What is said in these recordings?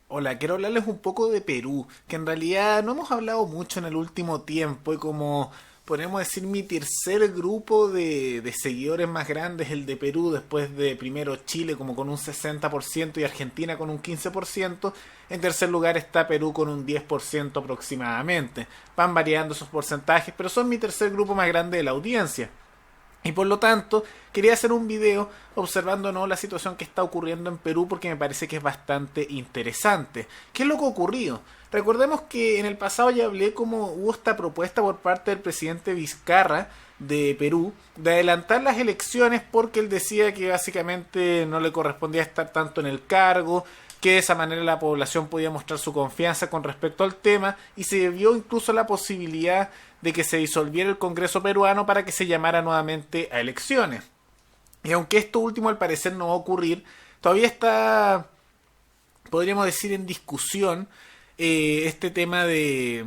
Hola, quiero hablarles un poco de Perú, que en realidad no hemos hablado mucho en el último tiempo y como podemos decir mi tercer grupo de seguidores más grandes, el de Perú, después de primero Chile como con un 60% y Argentina con un 15%, en tercer lugar está Perú con un 10% aproximadamente. Van variando esos porcentajes, pero son mi tercer grupo más grande de la audiencia. Y por lo tanto, quería hacer un video observando ¿no? la situación que está ocurriendo en Perú porque me parece que es bastante interesante. ¿Qué es lo que ha ocurrido? Recordemos que en el pasado ya hablé como hubo esta propuesta por parte del presidente Vizcarra de Perú de adelantar las elecciones porque él decía que básicamente no le correspondía estar tanto en el cargo, que de esa manera la población podía mostrar su confianza con respecto al tema y se vio incluso la posibilidad de que se disolviera el Congreso peruano para que se llamara nuevamente a elecciones. Y aunque esto último al parecer no va a ocurrir, todavía está, podríamos decir, en discusión este tema de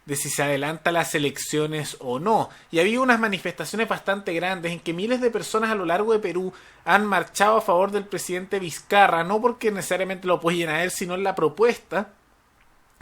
si se adelanta las elecciones o no. Y había unas manifestaciones bastante grandes en que miles de personas a lo largo de Perú han marchado a favor del presidente Vizcarra, no porque necesariamente lo apoyen a él, sino en la propuesta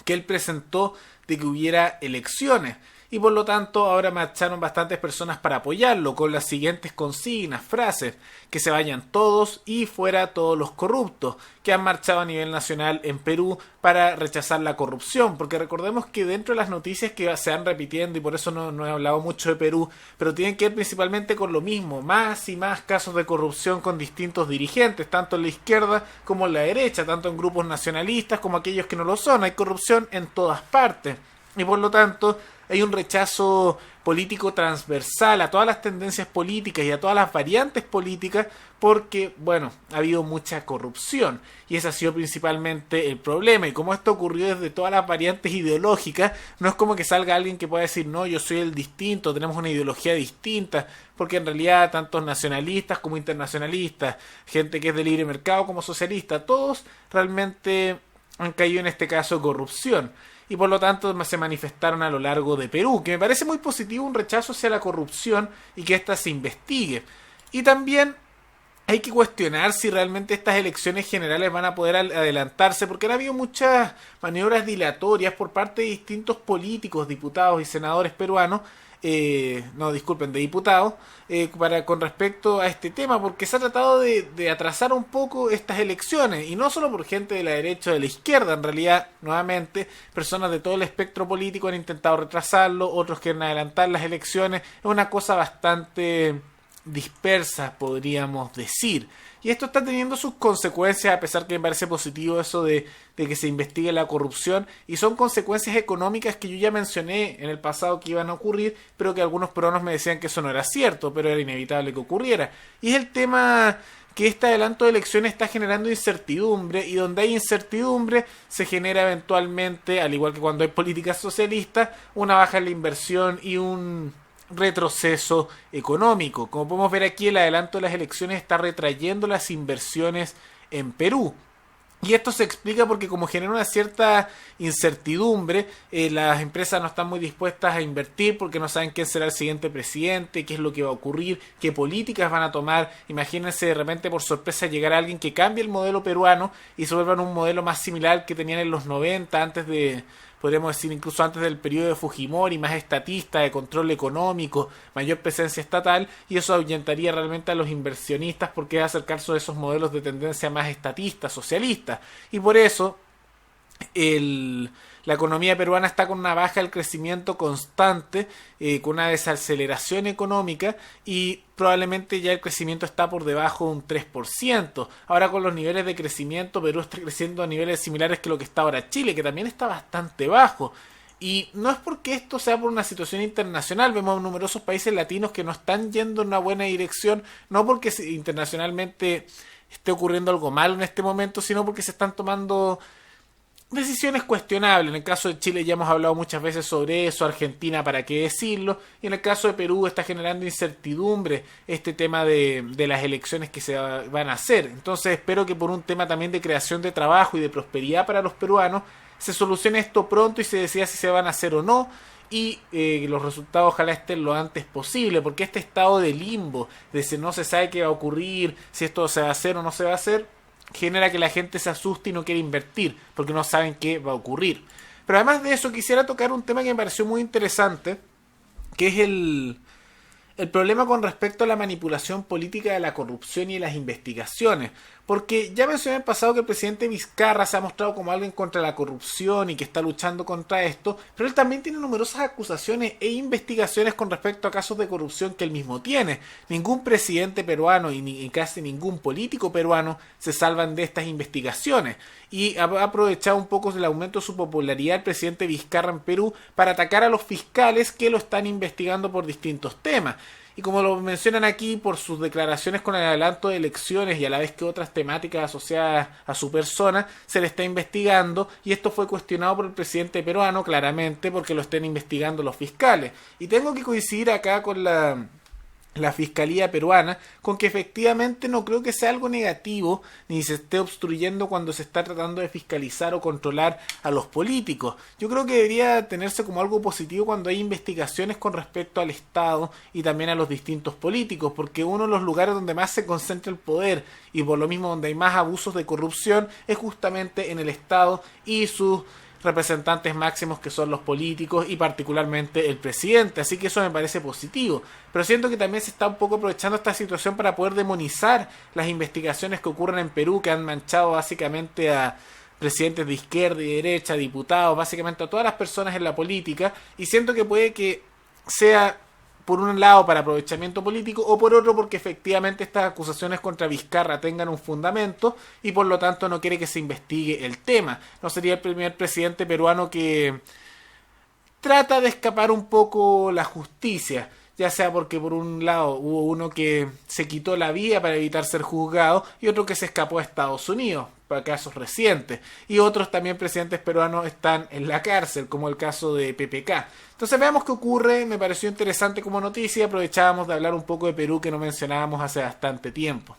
que él presentó de que hubiera elecciones. Y por lo tanto ahora marcharon bastantes personas para apoyarlo con las siguientes consignas, frases: que se vayan todos y fuera todos los corruptos, que han marchado a nivel nacional en Perú para rechazar la corrupción, porque recordemos que dentro de las noticias que se van repitiendo, y por eso no he hablado mucho de Perú, pero tienen que ver principalmente con lo mismo, más y más casos de corrupción con distintos dirigentes, tanto en la izquierda como en la derecha, tanto en grupos nacionalistas como aquellos que no lo son. Hay corrupción en todas partes y por lo tanto hay un rechazo político transversal a todas las tendencias políticas y a todas las variantes políticas porque, bueno, ha habido mucha corrupción y ese ha sido principalmente el problema. Y como esto ocurrió desde todas las variantes ideológicas, no es como que salga alguien que pueda decir no, yo soy el distinto, tenemos una ideología distinta, porque en realidad tantos nacionalistas como internacionalistas, gente que es de libre mercado como socialista, todos realmente han caído en este caso de corrupción. Y por lo tanto se manifestaron a lo largo de Perú, que me parece muy positivo un rechazo hacia la corrupción y que ésta se investigue. Y también hay que cuestionar si realmente estas elecciones generales van a poder adelantarse, porque han habido muchas maniobras dilatorias por parte de distintos políticos, diputados y senadores peruanos, de diputados, con respecto a este tema, porque se ha tratado de atrasar un poco estas elecciones, y no solo por gente de la derecha o de la izquierda, en realidad, nuevamente, personas de todo el espectro político han intentado retrasarlo, otros quieren adelantar las elecciones, es una cosa bastante dispersa, podríamos decir. Y esto está teniendo sus consecuencias, a pesar que me parece positivo eso de que se investigue la corrupción, y son consecuencias económicas que yo ya mencioné en el pasado que iban a ocurrir, pero que algunos peruanos me decían que eso no era cierto, pero era inevitable que ocurriera. Y es el tema que este adelanto de elecciones está generando incertidumbre, y donde hay incertidumbre se genera eventualmente, al igual que cuando hay políticas socialistas, una baja en la inversión y un retroceso económico. Como podemos ver aquí, el adelanto de las elecciones está retrayendo las inversiones en Perú. Y esto se explica porque como genera una cierta incertidumbre, las empresas no están muy dispuestas a invertir porque no saben quién será el siguiente presidente, qué es lo que va a ocurrir, qué políticas van a tomar. Imagínense de repente por sorpresa llegar a alguien que cambie el modelo peruano y se vuelva un modelo más similar al que tenían en los 90, podríamos decir incluso antes del periodo de Fujimori, más estatista, de control económico, mayor presencia estatal, y eso ahuyentaría realmente a los inversionistas porque es acercarse a esos modelos de tendencia más estatista, socialista. Y por eso la economía peruana está con una baja del crecimiento constante, con una desaceleración económica, y probablemente ya el crecimiento está por debajo de un 3%. Ahora con los niveles de crecimiento, Perú está creciendo a niveles similares que lo que está ahora Chile, que también está bastante bajo. Y no es porque esto sea por una situación internacional, vemos numerosos países latinos que no están yendo en una buena dirección, no porque internacionalmente esté ocurriendo algo malo en este momento, sino porque se están tomando decisiones cuestionables. En el caso de Chile ya hemos hablado muchas veces sobre eso, Argentina para qué decirlo, y en el caso de Perú está generando incertidumbre este tema de las elecciones que se van a hacer. Entonces espero que por un tema también de creación de trabajo y de prosperidad para los peruanos se solucione esto pronto y se decida si se van a hacer o no. y los resultados ojalá estén lo antes posible, porque este estado de limbo, de si no se sabe qué va a ocurrir, si esto se va a hacer o no se va a hacer, genera que la gente se asuste y no quiere invertir, porque no saben qué va a ocurrir. Pero además de eso, quisiera tocar un tema que me pareció muy interesante, que es el problema con respecto a la manipulación política de la corrupción y las investigaciones. Porque ya mencioné en el pasado que el presidente Vizcarra se ha mostrado como alguien contra la corrupción y que está luchando contra esto, pero él también tiene numerosas acusaciones e investigaciones con respecto a casos de corrupción que él mismo tiene. Ningún presidente peruano y casi ningún político peruano se salvan de estas investigaciones. Y ha aprovechado un poco el aumento de su popularidad el presidente Vizcarra en Perú para atacar a los fiscales que lo están investigando por distintos temas. Y como lo mencionan aquí, por sus declaraciones con el adelanto de elecciones y a la vez que otras temáticas asociadas a su persona, se le está investigando, y esto fue cuestionado por el presidente peruano claramente porque lo estén investigando los fiscales. Y tengo que coincidir acá con la fiscalía peruana, con que efectivamente no creo que sea algo negativo ni se esté obstruyendo cuando se está tratando de fiscalizar o controlar a los políticos. Yo creo que debería tenerse como algo positivo cuando hay investigaciones con respecto al Estado y también a los distintos políticos, porque uno de los lugares donde más se concentra el poder y por lo mismo donde hay más abusos de corrupción es justamente en el Estado y sus representantes máximos, que son los políticos y particularmente el presidente, así que eso me parece positivo, pero siento que también se está un poco aprovechando esta situación para poder demonizar las investigaciones que ocurren en Perú, que han manchado básicamente a presidentes de izquierda y derecha, diputados, básicamente a todas las personas en la política, y siento que puede que sea por un lado para aprovechamiento político o por otro porque efectivamente estas acusaciones contra Vizcarra tengan un fundamento y por lo tanto no quiere que se investigue el tema. No sería el primer presidente peruano que trata de escapar un poco la justicia, ya sea porque por un lado hubo uno que se quitó la vida para evitar ser juzgado y otro que se escapó a Estados Unidos, para casos recientes, y otros también presidentes peruanos están en la cárcel, como el caso de PPK. Entonces veamos qué ocurre. Me pareció interesante como noticia, aprovechábamos de hablar un poco de Perú que no mencionábamos hace bastante tiempo.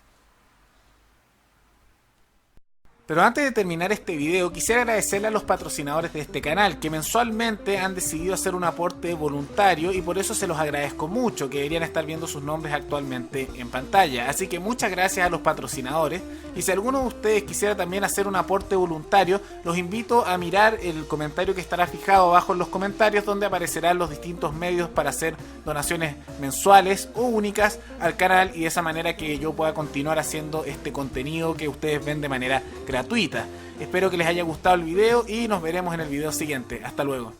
Pero antes de terminar este video, quisiera agradecerle a los patrocinadores de este canal, que mensualmente han decidido hacer un aporte voluntario y por eso se los agradezco mucho, que deberían estar viendo sus nombres actualmente en pantalla. Así que muchas gracias a los patrocinadores, y si alguno de ustedes quisiera también hacer un aporte voluntario, los invito a mirar el comentario que estará fijado abajo en los comentarios, donde aparecerán los distintos medios para hacer donaciones mensuales o únicas al canal, y de esa manera que yo pueda continuar haciendo este contenido que ustedes ven de manera gratuita. Espero que les haya gustado el video y nos veremos en el video siguiente. Hasta luego.